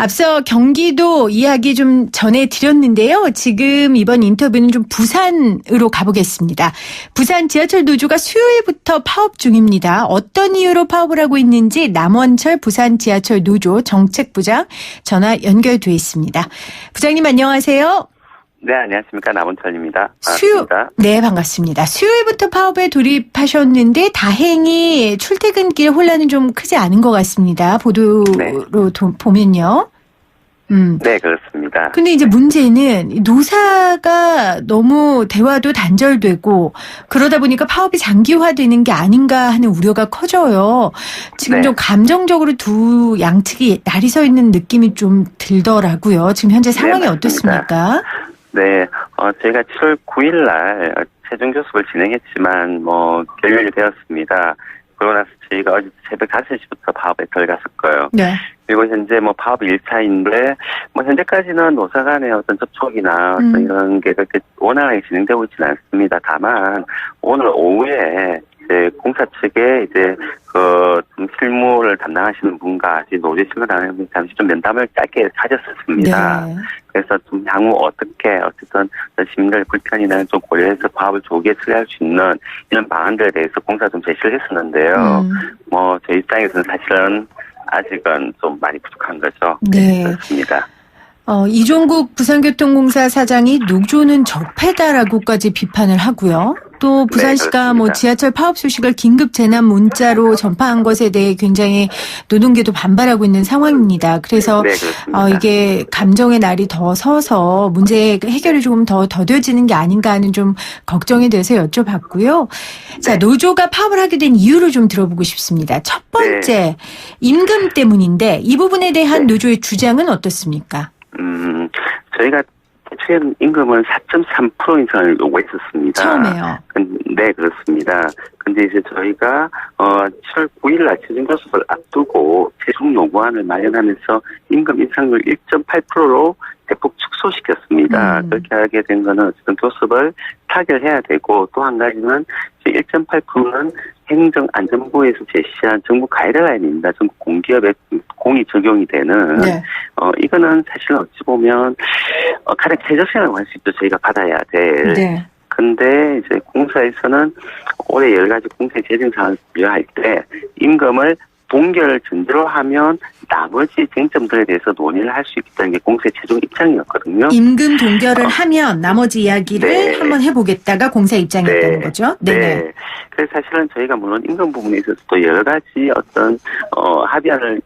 앞서 경기도 이야기 좀 전해드렸는데요. 지금 이번 인터뷰는 좀 부산으로 가보겠습니다. 부산 지하철 노조가 수요일부터 파업 중입니다. 어떤 이유로 파업을 하고 있는지 남원철 부산 지하철 노조 정책부장 전화 연결돼 있습니다. 부장님 안녕하세요. 네, 안녕하십니까. 남원철입니다. 반갑습니다. 네, 반갑습니다. 수요일부터 파업에 돌입하셨는데 다행히 출퇴근길 혼란은 좀 크지 않은 것 같습니다. 보도로 네. 보면요. 네, 그렇습니다. 근데 이제 문제는 노사가 너무 대화도 단절되고 그러다 보니까 파업이 장기화되는 게 아닌가 하는 우려가 커져요. 지금 네. 좀 감정적으로 두 양측이 날이 서 있는 느낌이 좀 들더라고요. 지금 현재 상황이 네, 어떻습니까? 네, 저희가 7월 9일 날 최종 교섭을 진행했지만 결렬이 되었습니다. 그러고 나서 저희가 어제 새벽 5시부터 파업에 들어갔었고요. 네. 그리고 현재 파업 1차인데 현재까지는 노사 간의 어떤 접촉이나 어떤 이런 게 그렇게 원활하게 진행되고 있지는 않습니다. 다만 오늘 오후에 이제 공사 측에 이제 좀 실무를 담당하시는 분과 노조 실무 담당하시는 분이 잠시 좀 면담을 짧게 가졌었습니다. 네. 그래서 좀 향후 어쨌든 시민들의 불편이나 좀 고려해서 파업을 조기에 처리할 수 있는 이런 방안들에 대해서 공사 좀 제시를 했었는데요. 저희 입장에서는 사실은 아직은 좀 많이 부족한 거죠. 네. 그렇습니다. 이종국 부산교통공사 사장이 노조는 적폐다라고까지 비판을 하고요. 또 부산시가 네, 지하철 파업 소식을 긴급 재난 문자로 전파한 것에 대해 굉장히 노동계도 반발하고 있는 상황입니다. 그래서 네, 그렇습니다. 이게 감정의 날이 더 서서 문제 해결이 조금 더 더뎌지는 게 아닌가 하는 좀 걱정이 돼서 여쭤봤고요. 자, 노조가 파업을 하게 된 이유를 좀 들어보고 싶습니다. 첫 번째, 임금 때문인데 이 부분에 대한 노조의 주장은 어떻습니까? 저희가 최근 임금은 4.3% 인상을 요구했었습니다. 처음에요. 네, 그렇습니다. 근데 이제 저희가 7월 9일 날 최종 교섭을 앞두고 최종 요구안을 마련하면서 임금 인상률 1.8%로 대폭 축소시켰습니다. 그렇게 하게 된 거는 어쨌든 교섭을 타결해야 되고 또 한 가지는 1.8%는 행정안전부에서 제시한 정부 가이드라인입니다. 전국 공기업에 공이 적용이 되는. 네. 이거는 사실 어찌 보면 가장 최저시라고 할 수 있죠. 저희가 받아야 될. 네. 근데 이제 공사에서는 올해 여러 가지 공사 재정 사항을 분류할 때 임금을 동결을 전제로 하면 나머지 쟁점들에 대해서 논의를 할 수 있다는 게 공사의 최종 입장이었거든요. 임금 동결을 하면 나머지 이야기를 한번 해보겠다가 공사 입장이었다는 거죠. 네. 그래서 사실은 저희가 물론 임금 부분에 있어서도 여러 가지 어떤 합의안을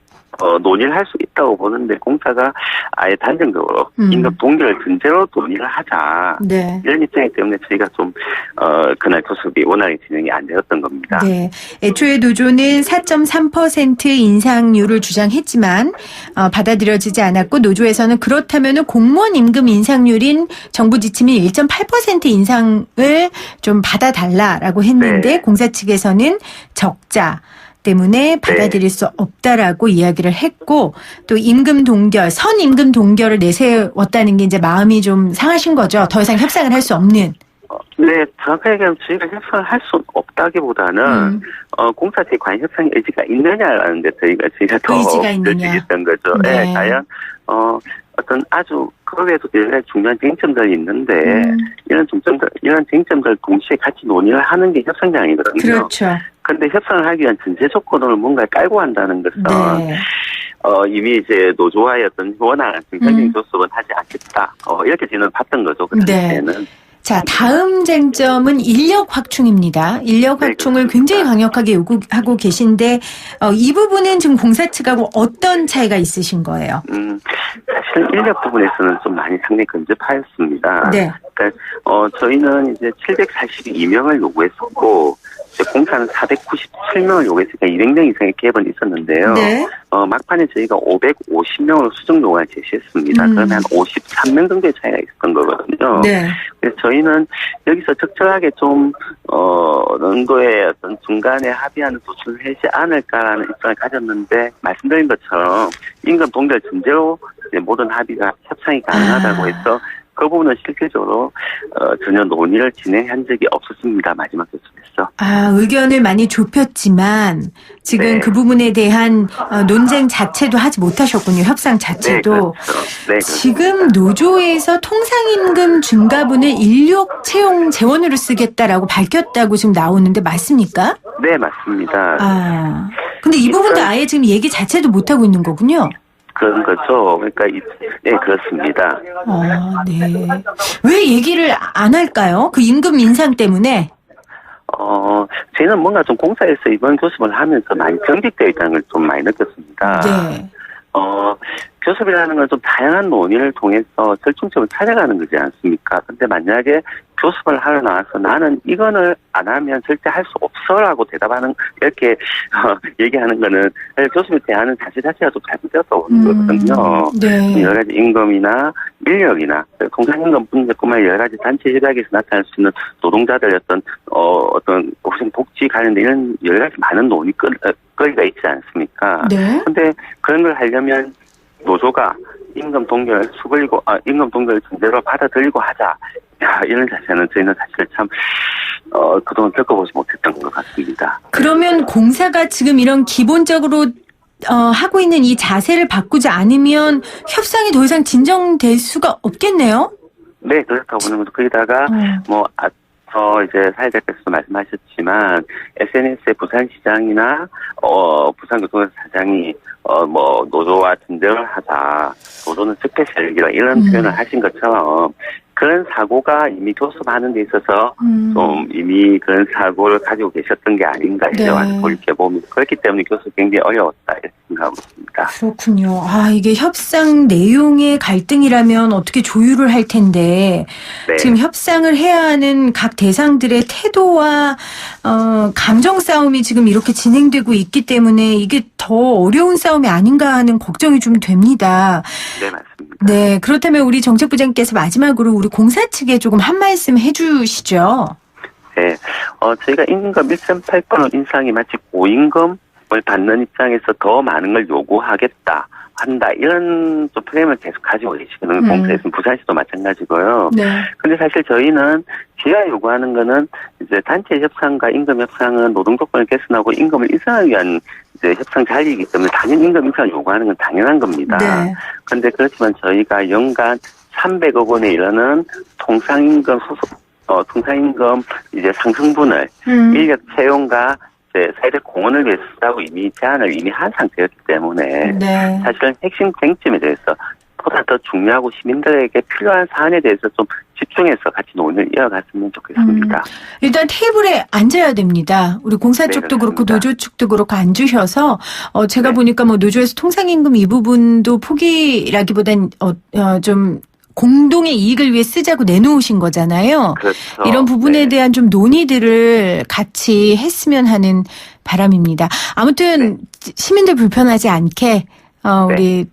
논의를 할 수 있다고 보는데 공사가 아예 단정적으로 임금 동결을 전제로 논의를 하자. 네. 이런 입장이기 때문에 저희가 좀 그날 교섭이 원활하게 진행이 안 되었던 겁니다. 네. 애초에 노조는 4.3% 인상률을 주장했지만 받아들여지지 않았고 노조에서는 그렇다면 공무원 임금 인상률인 정부 지침인 1.8% 인상을 좀 받아달라라고 했는데 공사 측에서는 적자 때문에 받아들일 수 없다라고 이야기를 했고 또 임금 동결, 선 임금 동결을 내세웠다는 게 이제 마음이 좀 상하신 거죠. 더 이상 협상을 할 수 없는. 네, 정확하게 얘기하면 저희가 협상을 할 수 없다기보다는 공사측에 과연 협상 의지가 있느냐라는 데 저희가 더 의지가 있느냐. 결정했던 거죠. 네, 과연 어떤 아주 그거에도 여러 가지 중요한 쟁점들이 있는데 이런 쟁점들 동시에 같이 논의를 하는 게 협상장이거든요. 그렇죠. 근데 협상을 하기 위한 전제 조건을 뭔가 깔고 한다는 것은 이미 이제 노조와의 어떤 원활한 정상적인 교섭은 하지 않겠다. 이렇게 저는 봤던 거죠. 그 당시에는. 자, 다음 쟁점은 인력 확충입니다. 인력 확충을 굉장히 강력하게 요구하고 계신데 이 부분은 지금 공사 측하고 어떤 차이가 있으신 거예요? 사실 인력 부분에서는 좀 많이 상당히 근접하였습니다. 네. 그러니까 저희는 이제 742명을 요구했었고 공사는 497명을 요구했으니까 200명 이상의 갭은 있었는데요. 네. 막판에 저희가 550명으로 수정 요구를 제시했습니다. 그러면 한 53명 정도의 차이가 있었던 거거든요. 네. 그래서 저희는 여기서 적절하게 좀 정도의 어떤 중간에 합의안을 도출을 하지 않을까라는 입장을 가졌는데 말씀드린 것처럼 임금 동결 전제로 모든 합의가 협상이 가능하다고 해서 그 부분은 실질적으로 전혀 논의를 진행한 적이 없었습니다. 마지막 교섭에서. 의견을 많이 좁혔지만 지금 네. 그 부분에 대한 논쟁 자체도 하지 못하셨군요. 협상 자체도. 네, 그렇죠. 네, 지금 노조에서 통상임금 중과분을 인력 채용 재원으로 쓰겠다라고 밝혔다고 지금 나오는데 맞습니까? 네, 맞습니다. 근데 이 부분도 아예 지금 얘기 자체도 못하고 있는 거군요. 그런 거죠. 그러니까 네, 그렇습니다. 네. 왜 얘기를 안 할까요? 그 임금 인상 때문에. 저희는 뭔가 좀 공사에서 이번 교섭을 하면서 많이 경직되어 있다는 걸 좀 많이 느꼈습니다. 네. 교섭이라는 건 좀 다양한 논의를 통해서 절충점을 찾아가는 거지 않습니까? 근데 만약에 교섭을 하러 나와서 나는 이거는 안 하면 절대 할 수 없어라고 대답하는, 이렇게, 얘기하는 거는 교섭에 대한 자체 자체가 좀 잘못되어서 오는 거거든요. 네. 여러 가지 임금이나 인력이나, 통상임금 문제뿐만 아니라 여러 가지 단체 협약에서 나타날 수 있는 노동자들의 어떤 고생 복지 관련된 이런 여러 가지 많은 논의거리가 있지 않습니까? 네. 근데 그런 걸 하려면 노조가 임금 동결 임금 동결 전제로 받아들이고 하자. 이런 자세는 저희는 사실 참, 그동안 겪어보지 못했던 것 같습니다. 그러면 공사가 지금 이런 기본적으로 하고 있는 이 자세를 바꾸지 않으면 협상이 더 이상 진정될 수가 없겠네요? 네, 그렇다고 보는 거죠. 거기다가, 이제 사회자께서도 말씀하셨지만, SNS에 부산시장이나, 부산교통회사 사장이, 노조와 전쟁을 하자, 노조는 스페셜이라 이런 표현을 하신 것처럼, 그런 사고가 이미 교섭하는 데 있어서 좀 이미 그런 사고를 가지고 계셨던 게 아닌가 해요. 돌이켜 보면 그렇기 때문에 교섭 굉장히 어려웠다 이렇게 생각하고 있습니다. 그렇군요. 이게 협상 내용의 갈등이라면 어떻게 조율을 할 텐데 네. 지금 협상을 해야 하는 각 대상들의 태도와 감정 싸움이 지금 이렇게 진행되고 있기 때문에 이게 더 어려운 싸움이 아닌가 하는 걱정이 좀 됩니다. 네, 맞습니다. 네, 그렇다면 우리 정책부장께서 마지막으로 우리 공사 측에 조금 한 말씀 해주시죠. 네, 저희가 임금 1.8% 인상이 마치 고임금을 받는 입장에서 더 많은 걸 한다 이런 좀 프레임을 계속 가지고 계시는 공사에서는 부산시도 마찬가지고요. 네. 근데 사실 저희는 저희가 요구하는 거는 이제 단체 협상과 임금 협상은 노동 조건을 개선하고 임금을 인상하기 위한 이제 협상 자리이기 때문에 당연히 임금 인상을 요구하는 건 당연한 겁니다. 네. 그런데 그렇지만 저희가 연간 300억 원에 이르는 통상임금 이제 상승분을 인력 채용과 사회적 공헌을 위해서 쓰라고 이미 제안을 한 상태였기 때문에 네. 사실은 핵심 쟁점에 대해서 보다 더 중요하고 시민들에게 필요한 사안에 대해서 좀 집중해서 같이 논의를 이어갔으면 좋겠습니다. 일단 테이블에 앉아야 됩니다. 우리 공사 쪽도 그렇고 노조 측도 그렇고 앉으셔서 제가 보니까 노조에서 통상임금 이 부분도 포기라기보단 좀 공동의 이익을 위해 쓰자고 내놓으신 거잖아요. 그렇죠. 이런 부분에 대한 좀 논의들을 같이 했으면 하는 바람입니다. 아무튼 시민들 불편하지 않게 우리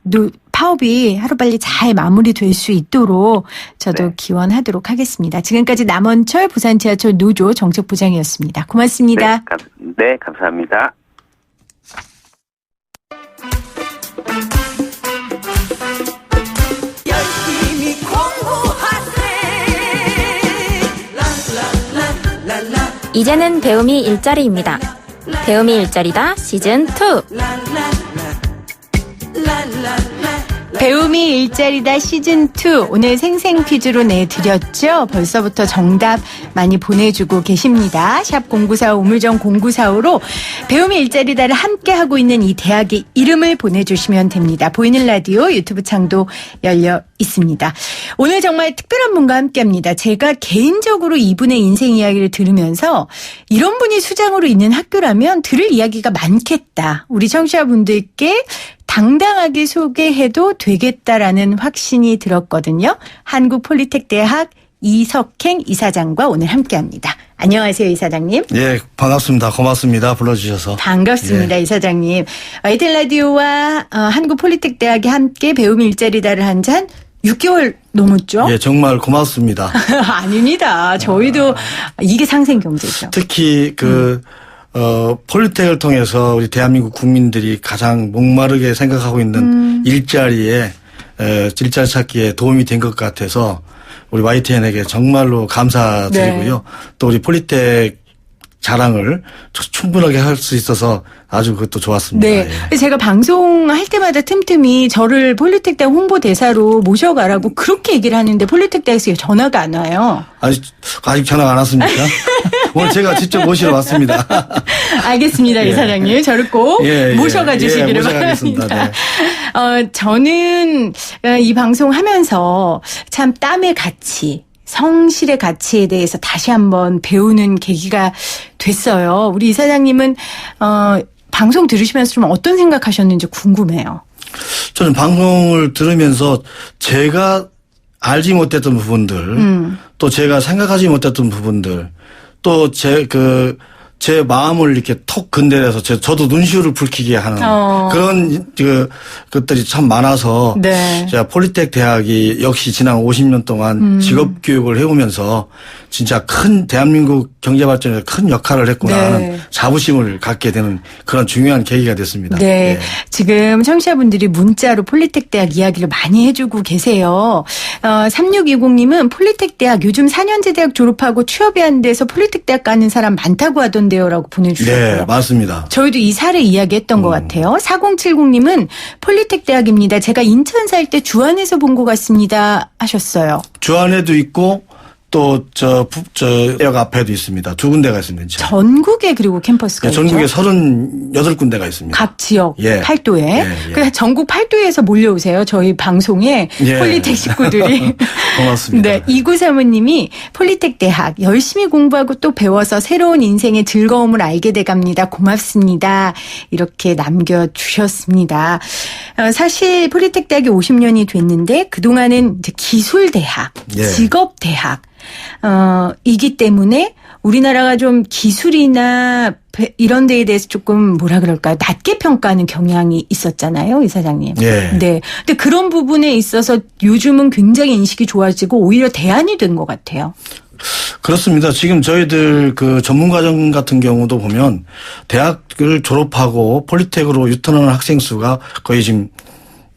파업이 하루빨리 잘 마무리될 수 있도록 저도 기원하도록 하겠습니다. 지금까지 남원철 부산지하철 노조 정책부장이었습니다. 고맙습니다. 네, 감사합니다. 이제는 배움이 일자리입니다. 배움이 일자리다 시즌2. 배움이 일자리다 시즌2 오늘 생생 퀴즈로 내드렸죠. 벌써부터 정답 많이 보내주고 계십니다. 샵 0945 우물정 0945로 배움이 일자리다를 함께하고 있는 이 대학의 이름을 보내주시면 됩니다. 보이는 라디오 유튜브 창도 열려 있습니다. 오늘 정말 특별한 분과 함께합니다. 제가 개인적으로 이분의 인생 이야기를 들으면서 이런 분이 수장으로 있는 학교라면 들을 이야기가 많겠다. 우리 청취자분들께 당당하게 소개해도 되겠다라는 확신이 들었거든요. 한국폴리텍대학 이석행 이사장과 오늘 함께합니다. 안녕하세요, 이사장님. 예, 반갑습니다. 고맙습니다. 불러주셔서. 반갑습니다, 이사장님. 에이텔 라디오와 한국폴리텍대학이 함께 배움이 일자리다를 한 지 한 6개월 넘었죠? 예, 정말 고맙습니다. 아닙니다. 저희도 이게 상생 경제죠. 특히 폴리텍을 통해서 우리 대한민국 국민들이 가장 목마르게 생각하고 있는 일자리 찾기에 도움이 된 것 같아서 우리 YTN에게 정말로 감사드리고요. 네. 또 우리 폴리텍 자랑을 충분하게 할 수 있어서 아주 그것도 좋았습니다. 네. 예. 제가 방송할 때마다 틈틈이 저를 폴리텍대학 홍보대사로 모셔가라고 그렇게 얘기를 하는데 폴리텍대학에서 전화가 안 와요. 아직 전화가 안 왔습니까? 오늘 제가 직접 모시러 왔습니다. 알겠습니다, 예. 이사장님. 저를 꼭 예, 예. 모셔가 주시기를 예, 모셔가겠습니다. 바랍니다. 저는 이 방송하면서 참 땀의 가치, 성실의 가치에 대해서 다시 한번 배우는 계기가 됐어요. 우리 이사장님은 방송 들으시면서 좀 어떤 생각하셨는지 궁금해요. 저는 방송을 들으면서 제가 알지 못했던 부분들, 또 제가 생각하지 못했던 부분들, 또 제 마음을 이렇게 톡 건드려서 저도 눈시울을 붉히게 하는 그런 것들이 참 많아서 네. 제가 폴리텍 대학이 역시 지난 50년 동안 직업 교육을 해오면서 진짜 큰 대한민국 경제 발전에 큰 역할을 했구나 네. 하는 자부심을 갖게 되는 그런 중요한 계기가 됐습니다. 네. 지금 청취자분들이 문자로 폴리텍 대학 이야기를 많이 해주고 계세요. 3620님은 폴리텍 대학 요즘 4년제 대학 졸업하고 취업이 안 돼서 폴리텍 대학 가는 사람 많다고 하던데요. 라고 보내주셨고요. 네, 맞습니다. 저희도 이 사례 이야기했던 것 같아요. 4070님은 폴리텍 대학입니다. 제가 인천 살 때 주안에서 본 것 같습니다. 하셨어요. 주안에도 있고 또 저 대학 앞에도 있습니다. 두 군데가 있습니다. 전국에 그리고 캠퍼스가 있죠. 전국에 38군데가 있습니다. 각 지역 예. 팔도에. 예, 예. 그래서 전국 팔도에서 몰려오세요. 저희 방송에 예. 폴리텍 식구들이. 고맙습니다. 네, 2935님이 폴리텍 대학 열심히 공부하고 또 배워서 새로운 인생의 즐거움을 알게 돼갑니다. 고맙습니다. 이렇게 남겨주셨습니다. 사실 폴리텍 대학이 50년이 됐는데 그동안은 이제 기술대학, 예. 직업대학 이기 때문에 우리나라가 좀 기술이나 이런 데에 대해서 조금 뭐라 그럴까요? 낮게 평가하는 경향이 있었잖아요, 이사장님. 예. 네. 근데 그런 부분에 있어서 요즘은 굉장히 인식이 좋아지고 오히려 대안이 된 것 같아요. 그렇습니다. 지금 저희들 그 전문과정 같은 경우도 보면 대학을 졸업하고 폴리텍으로 유턴하는 학생 수가 거의 지금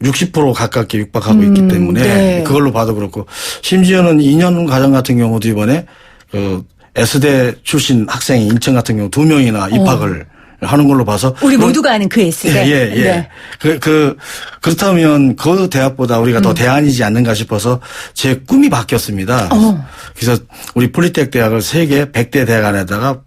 60% 가깝게 육박하고 있기 때문에 네. 그걸로 봐도 그렇고 심지어는 2년 과정 같은 경우도 이번에 S대 출신 학생이 인천 같은 경우 2명이나 입학을 하는 걸로 봐서 우리 모두가 아는 그 S대. 예. 네. 그렇다면 그 대학보다 우리가 더 대안이지 않는가 싶어서 제 꿈이 바뀌었습니다. 그래서 우리 폴리텍 대학을 세계 100대 대학 안에다가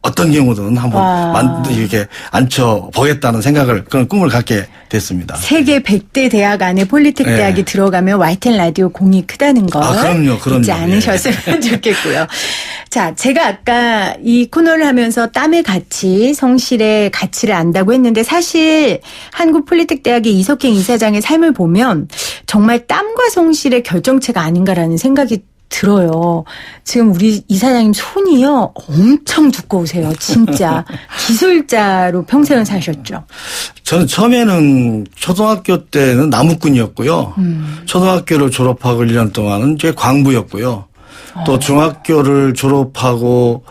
어떤 경우든 한번 이렇게 앉혀보겠다는 생각을 그런 꿈을 갖게 됐습니다. 세계 100대 대학 안에 폴리텍 네. 대학이 들어가면 YTN 라디오 공이 크다는 거 그럼요. 잊지 않으셨으면 좋겠고요. 자, 제가 아까 이 코너를 하면서 땀의 가치, 성실의 가치를 안다고 했는데 사실 한국 폴리텍 대학의 이석행 이사장의 삶을 보면 정말 땀과 성실의 결정체가 아닌가라는 생각이 들어요. 지금 우리 이사장님 손이요 엄청 두꺼우세요. 진짜 기술자로 평생을 사셨죠. 저는 처음에는 초등학교 때는 나무꾼이었고요. 초등학교를 졸업하고 1년 동안은 제 광부였고요. 또 중학교를 졸업하기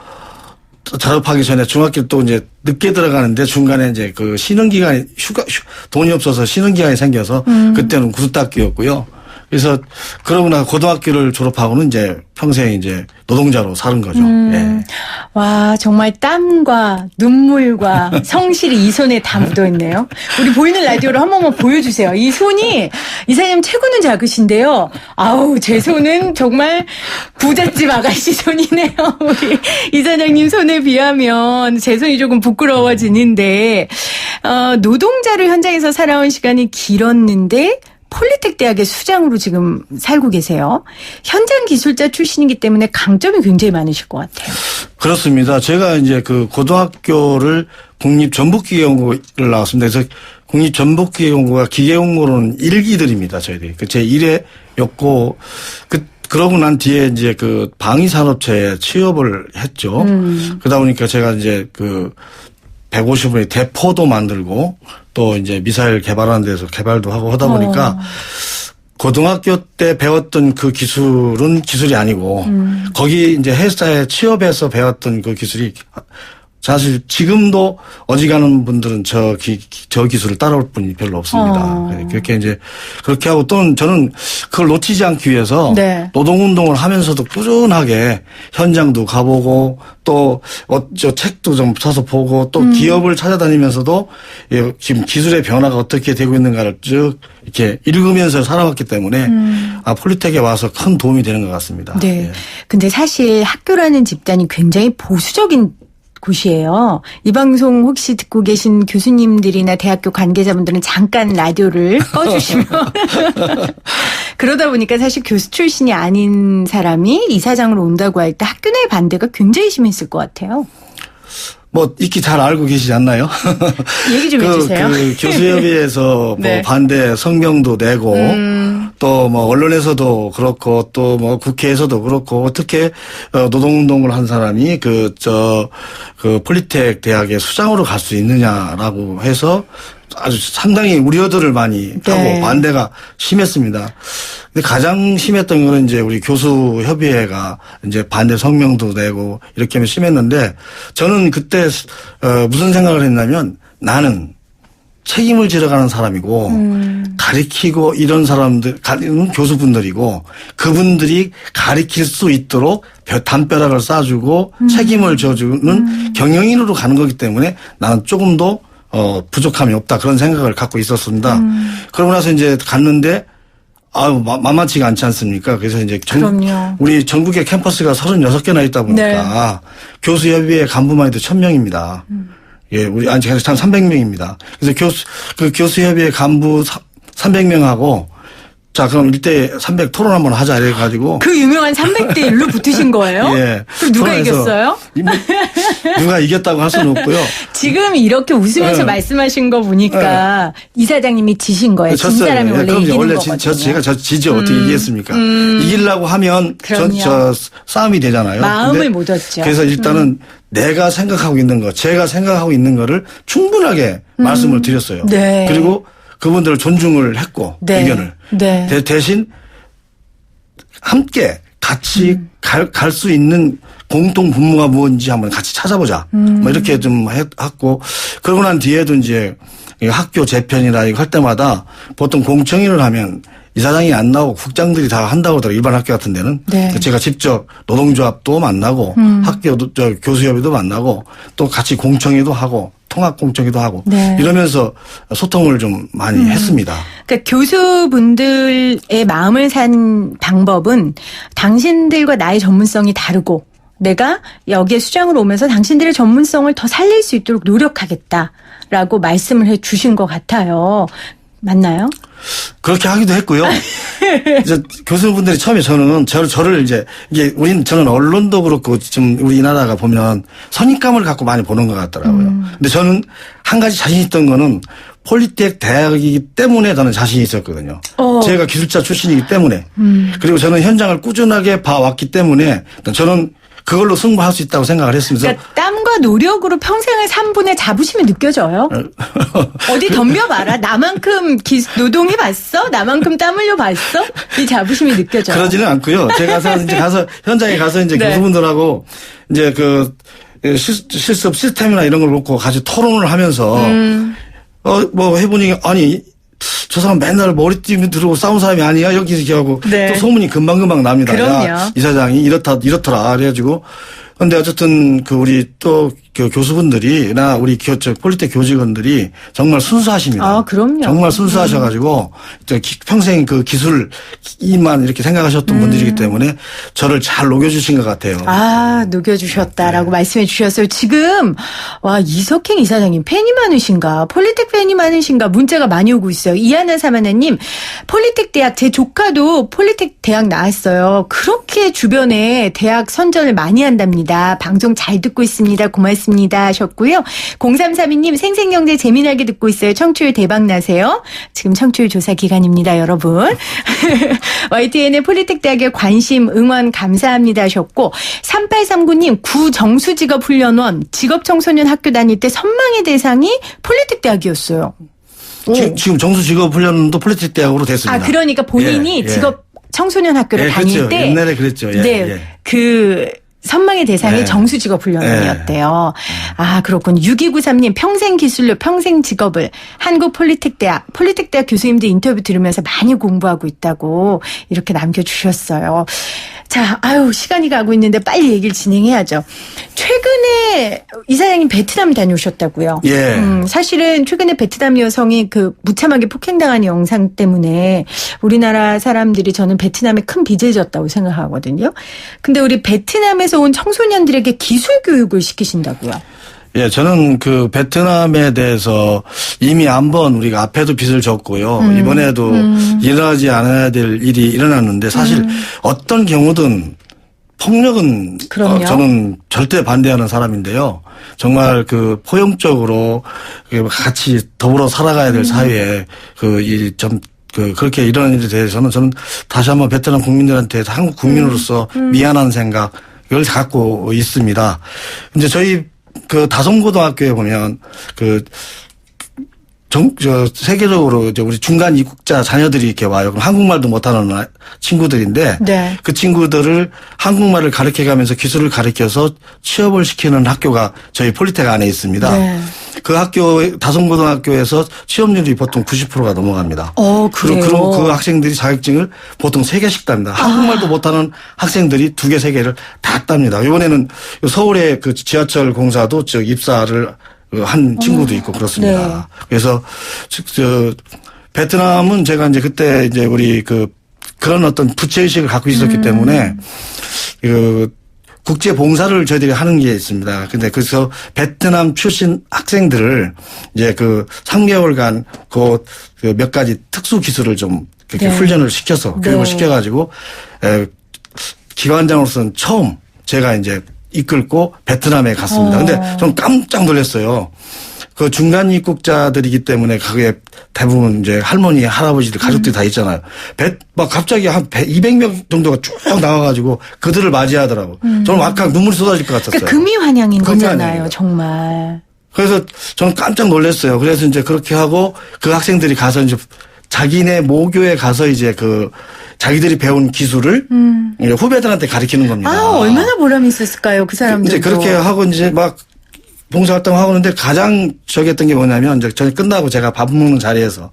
전에 중학교 또 이제 늦게 들어가는데 중간에 이제 그 쉬는 기간이 돈이 없어서 쉬는 기간이 생겨서 그때는 구두닦이였고요. 그래서 그러고 나서 고등학교를 졸업하고는 이제 평생 이제 노동자로 사는 거죠. 예. 와, 정말 땀과 눈물과 성실이 이 손에 다 묻어있네요. 우리 보이는 라디오로 한 번만 보여주세요. 이 손이 이사님 체구는 작으신데요. 아우, 제 손은 정말 부잣집 아가씨 손이네요. 우리 이사장님 손에 비하면 제 손이 조금 부끄러워지는데 노동자로 현장에서 살아온 시간이 길었는데 폴리텍 대학의 수장으로 지금 살고 계세요. 현장 기술자 출신이기 때문에 강점이 굉장히 많으실 것 같아요. 그렇습니다. 제가 이제 그 고등학교를 국립전북기계연구를 나왔습니다. 그래서 국립전북기계연구가 기계연구로는 1기들입니다. 저희들이. 제 1회였고, 그러고 난 뒤에 이제 그 방위산업체에 취업을 했죠. 그러다 보니까 제가 이제 150원의 대포도 만들고 또 이제 미사일 개발하는 데서 개발도 하고 하다 보니까 고등학교 때 배웠던 그 기술은 기술이 아니고 거기 이제 회사에 취업해서 배웠던 그 기술이 사실 지금도 어지간한 분들은 저 기술을 따라올 분이 별로 없습니다. 그렇게 이제 그렇게 하고 또는 저는 그걸 놓치지 않기 위해서 네. 노동운동을 하면서도 꾸준하게 현장도 가보고 또 저 책도 좀 사서 보고 또 기업을 찾아다니면서도 지금 기술의 변화가 어떻게 되고 있는가를 쭉 이렇게 읽으면서 살아왔기 때문에 폴리텍에 와서 큰 도움이 되는 것 같습니다. 네. 예. 근데 사실 학교라는 집단이 굉장히 보수적인 곳이에요. 이 방송 혹시 듣고 계신 교수님들이나 대학교 관계자분들은 잠깐 라디오를 꺼주시면 그러다 보니까 사실 교수 출신이 아닌 사람이 이사장으로 온다고 할 때 학교 내 반대가 굉장히 심했을 것 같아요. 뭐 익히 잘 알고 계시지 않나요? 얘기 좀 해주세요. 그 교수협의회에서 네. 뭐 반대 성명도 내고 또 뭐 언론에서도 그렇고 또 뭐 국회에서도 그렇고 어떻게 노동운동을 한 사람이 그 폴리텍 대학의 수장으로 갈 수 있느냐라고 해서 아주 상당히 우려들을 많이 네. 하고 반대가 심했습니다. 근데 가장 심했던 거는 이제 우리 교수협의회가 이제 반대 성명도 내고 이렇게 하면 심했는데 저는 그때 무슨 생각을 했냐면 나는 책임을 지러가는 사람이고 가리키고 이런 사람들 교수분들이고 그분들이 가리킬 수 있도록 담벼락을 쌓아주고 책임을 져주는 경영인으로 가는 거기 때문에 나는 조금 더 부족함이 없다 그런 생각을 갖고 있었습니다. 그러고 나서 이제 갔는데 아유 만만치가 않지 않습니까? 그래서 이제 그럼요. 우리 전국에 캠퍼스가 36개나 있다 보니까 교수협의회 간부만 해도 1000명입니다. 예, 우리 한 300명입니다. 그래서 교수협의회 간부 300명하고 자, 그럼 1대 300 토론 한번 하자 이래가지고. 그 유명한 300대 1로 붙으신 거예요? 예. 그럼 누가 토론에서 이겼어요? 누가 이겼다고 할 수는 없고요. 지금 이렇게 웃으면서 네. 말씀하신 거 보니까 이사장님이 지신 거예요. 진 졌어요. 사람이 예, 원래 그럼 이기는 원래 거거든요. 제가 지죠. 어떻게 이기겠습니까? 이기려고 하면 그럼요. 싸움이 되잖아요. 마음을 근데 못 얻죠. 그래서 일단은 내가 생각하고 있는 거, 제가 생각하고 있는 거를 충분하게 말씀을 드렸어요. 네. 그리고 그분들을 존중을 했고 네. 의견을 네. 대신 함께 같이 갈 수 있는 공통 분모가 무엇인지 한번 같이 찾아보자. 뭐 이렇게 좀 했고 그러고 난 뒤에도 이제 학교 재편이나 이거 할 때마다 보통 공청회를 하면 이사장이 안 나오고 국장들이 다 한다고 하더라고요. 일반 학교 같은 데는. 네. 제가 직접 노동조합도 만나고 학교도 교수협의도 만나고 또 같이 공청회도 하고 통합공청회도 하고 네. 이러면서 소통을 좀 많이 했습니다. 그러니까 교수분들의 마음을 산 방법은 당신들과 나의 전문성이 다르고 내가 여기에 수장으로 오면서 당신들의 전문성을 더 살릴 수 있도록 노력하겠다라고 말씀을 해 주신 것 같아요. 맞나요? 그렇게 하기도 했고요. 이제 교수분들이 처음에 저를 이제 저는 언론도 그렇고 지금 우리나라가 보면 선입감을 갖고 많이 보는 것 같더라고요. 근데 저는 한 가지 자신 있던 거는 폴리텍 대학이기 때문에 저는 자신이 있었거든요. 제가 기술자 출신이기 때문에. 그리고 저는 현장을 꾸준하게 봐왔기 때문에 저는 그걸로 승부할 수 있다고 생각을 했습니다. 그러니까 땀과 노력으로 평생을 산 분의 자부심이 느껴져요. 어디 덤벼봐라. 나만큼 노동해봤어? 나만큼 땀 흘려봤어? 이 자부심이 느껴져요. 그러지는 않고요. 제가 가서 현장에 가서 이제 네. 교수분들하고 이제 실습 시스템이나 이런 걸 놓고 같이 토론을 하면서 뭐 해보니 아니 저 사람 맨날 머리띠 들고 싸운 사람이 아니야 여기서 이렇게 하고 네. 또 소문이 금방금방 납니다. 그럼요. 야, 이 사장이 이렇더라 그래가지고 근데 어쨌든 우리 또 교수분들이나 우리 폴리텍 교직원들이 정말 순수하십니다. 아, 그럼요. 정말 순수하셔가지고 평생 그 기술만 이렇게 생각하셨던 분들이기 때문에 저를 잘 녹여주신 것 같아요. 아, 녹여주셨다라고 말씀해 주셨어요. 지금, 이석행 이사장님 팬이 많으신가? 폴리텍 팬이 많으신가? 문자가 많이 오고 있어요. 이하나 사마나님, 폴리텍 대학, 제 조카도 폴리텍 대학 나왔어요. 그렇게 주변에 대학 선전을 많이 한답니다. 방송 잘 듣고 있습니다. 고맙습니다. 하셨고요. 0332님, 생생경제 재미나게 듣고 있어요. 청취율 대박 나세요. 지금 청취율 조사 기간입니다, 여러분. YTN의 폴리텍 대학에 관심, 응원 감사합니다 하셨고 3839님 구정수직업훈련원 직업청소년 학교 다닐 때 선망의 대상이 폴리텍 대학이었어요. 지금 정수직업훈련도 폴리텍 대학으로 됐습니다. 아, 그러니까 본인이 예. 직업 청소년 학교를 다닐 그렇죠. 때 옛날에 그랬죠. 예, 네. 예. 그 선망의 대상이 네. 정수직업훈련원이었대요. 아, 그렇군. 6293님, 평생 기술로 평생 직업을 한국폴리텍대학 교수님들 인터뷰 들으면서 많이 공부하고 있다고 이렇게 남겨주셨어요. 자, 아유, 시간이 가고 있는데 빨리 얘기를 진행해야죠. 최근에 이사장님 베트남 다녀오셨다고요? 예. 사실은 최근에 베트남 여성이 그 무참하게 폭행당한 영상 때문에 우리나라 사람들이 저는 베트남에 큰 빚을 졌다고 생각하거든요. 근데 우리 베트남에서 온 청소년들에게 기술 교육을 시키신다고요? 예, 저는 그 베트남에 대해서 이미 한 번 우리가 앞에도 빚을 졌고요. 이번에도 일어나지 않아야 될 일이 일어났는데 사실 어떤 경우든 폭력은 그럼요. 저는 절대 반대하는 사람인데요. 정말 그 포용적으로 같이 더불어 살아가야 될 사회에 그렇게 이런 일에 대해서는 저는 다시 한번 베트남 국민들한테 한국 국민으로서 미안한 생각을 갖고 있습니다. 이제 저희 그 다솜고등학교에 보면 세계적으로 이제 우리 중간 입국자 자녀들이 이렇게 와요. 그럼 한국말도 못하는 친구들인데 네. 그 친구들을 한국말을 가르쳐가면서 기술을 가르쳐서 취업을 시키는 학교가 저희 폴리텍 안에 있습니다. 네. 그 학교 다솜고등학교에서 취업률이 보통 90%가 넘어갑니다. 그래요? 그리고 그 학생들이 자격증을 보통 3개씩 답니다. 한국말도 못하는 학생들이 2개, 3개를 다 답니다. 이번에는 서울의 그 지하철 공사도 입사를 한 친구도 있고 그렇습니다. 네. 그래서 베트남은 제가 이제 그때 이제 우리 그런 어떤 부채의식을 갖고 있었기 때문에 국제 봉사를 저희들이 하는 게 있습니다. 근데 그래서 베트남 출신 학생들을 이제 3개월간 몇 가지 특수 기술을 좀 그렇게 네. 훈련을 시켜서 교육을 네. 시켜가지고 기관장으로서는 처음 제가 이제 이끌고 베트남에 갔습니다. 근데 좀 깜짝 놀랐어요. 그 중간 입국자들이기 때문에 그게 대부분 이제 할머니, 할아버지들, 가족들이 다 있잖아요. 막 갑자기 한 200명 정도가 쭉 나와가지고 그들을 맞이하더라고. 저는 막상 눈물이 쏟아질 것 같았어요. 그러니까 금이 환영인 금이 거잖아요, 환영이에요. 정말. 그래서 저는 깜짝 놀랐어요. 그래서 이제 그렇게 하고 그 학생들이 가서 이제 자기네 모교에 가서 이제 자기들이 배운 기술을 이제 후배들한테 가르치는 겁니다. 아, 얼마나 보람이 있었을까요, 그 사람들. 이제 그렇게 하고 이제 막 봉사활동 하고 있는데 가장 저기 했던 게 뭐냐면 이제 저희 끝나고 제가 밥 먹는 자리에서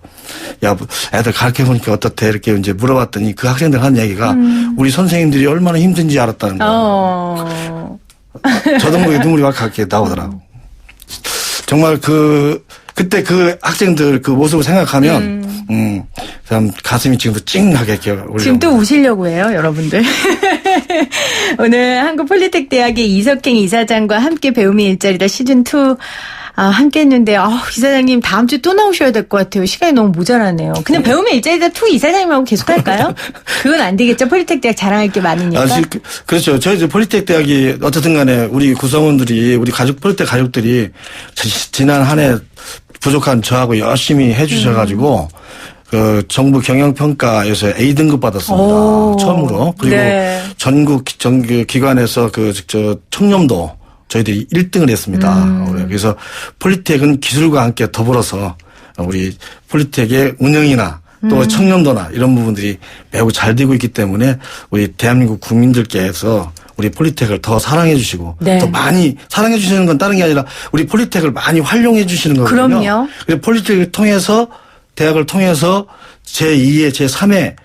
야, 애들 가르쳐 보니까 어떻대 이렇게 이제 물어봤더니 그 학생들 한 얘기가 우리 선생님들이 얼마나 힘든지 알았다는 거예요. 저도 모르게 눈물이 막 이렇게 나오더라고. 정말 그때 그 학생들 그 모습을 생각하면 참 가슴이 지금도 찡하게 이렇게 올라옵니다. 지금 또 우시려고 해요, 여러분들. 오늘 한국폴리텍대학의 이석행 이사장과 함께 배움의 일자리다 시즌2 함께 했는데, 이사장님 다음 주 또 나오셔야 될 것 같아요. 시간이 너무 모자라네요. 그냥 배움의 일자리다 2 이사장님하고 계속 할까요? 그건 안 되겠죠. 폴리텍대학 자랑할 게 많으니까. 그렇죠. 저희 폴리텍대학이 어쨌든 간에 우리 구성원들이, 우리 폴리텍 가족들이 지난 한 해 부족한 저하고 열심히 해주셔가지고, 정부 경영평가에서 A등급 받았습니다. 처음으로. 그리고 네. 전국 기관에서 청렴도 저희들이 1등을 했습니다. 그래서 폴리텍은 기술과 함께 더불어서 우리 폴리텍의 운영이나 또 청렴도나 이런 부분들이 매우 잘 되고 있기 때문에 우리 대한민국 국민들께서 우리 폴리텍을 더 사랑해 주시고 네. 더 많이 사랑해 주시는 건 다른 게 아니라 우리 폴리텍을 많이 활용해 주시는 거거든요. 그럼요. 그래서 폴리텍을 통해서 대학을 통해서 제2의 제3의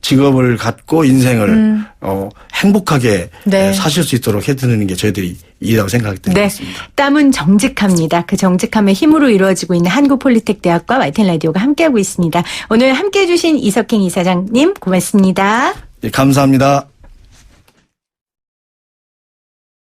직업을 갖고 인생을 행복하게 네. 사실 수 있도록 해드리는 게 저희들이 일이라고 생각하기 때문에 네. 그렇습니다. 땀은 정직합니다. 그 정직함의 힘으로 이루어지고 있는 한국폴리텍대학과 YTN 라디오가 함께하고 있습니다. 오늘 함께해 주신 이석행 이사장님 고맙습니다. 예, 감사합니다.